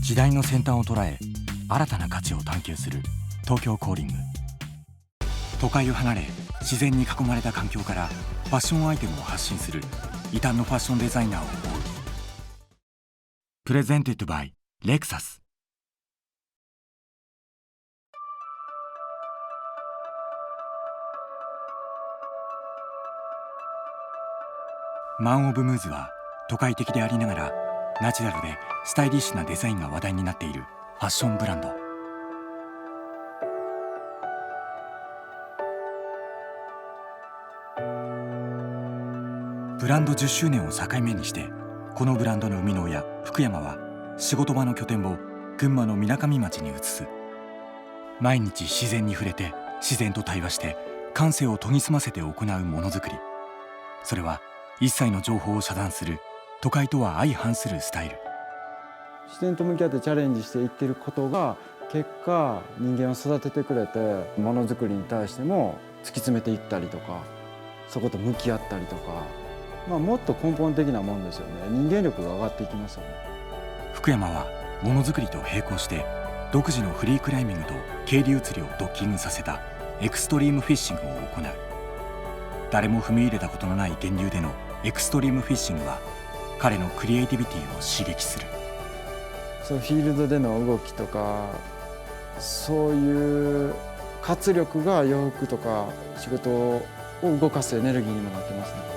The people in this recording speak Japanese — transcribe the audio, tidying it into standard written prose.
時代の先端を捉え新たな価値を探求する東京コーリング。都会を離れ自然に囲まれた環境からファッションアイテムを発信する異端のファッションデザイナーを追う。プレゼンテッドバイレクサス。マン・オブ・ムーズは都会的でありながらナチュラルでスタイリッシュなデザインが話題になっているファッションブランド。ブランド10周年を境目にしてこのブランドの生みの親福山は仕事場の拠点を群馬のみなかみ町に移す。毎日自然に触れて自然と対話して感性を研ぎ澄ませて行うものづくり。それは一切の情報を遮断する都会とは相反するスタイル。自然と向き合ってチャレンジしていってることが結果人間を育ててくれて、ものづくりに対しても突き詰めていったりとか、そこと向き合ったりとか、もっと根本的なもんですよね。人間力が上がっていきますよね。福山はものづくりと並行して独自のフリークライミングと渓流釣りをドッキングさせたエクストリームフィッシングを行う。誰も踏み入れたことのない源流でのエクストリームフィッシングは彼のクリエイティビティを刺激する。そうフィールドでの動きとか、そういう活力が洋服とか仕事を動かすエネルギーにもなってますね。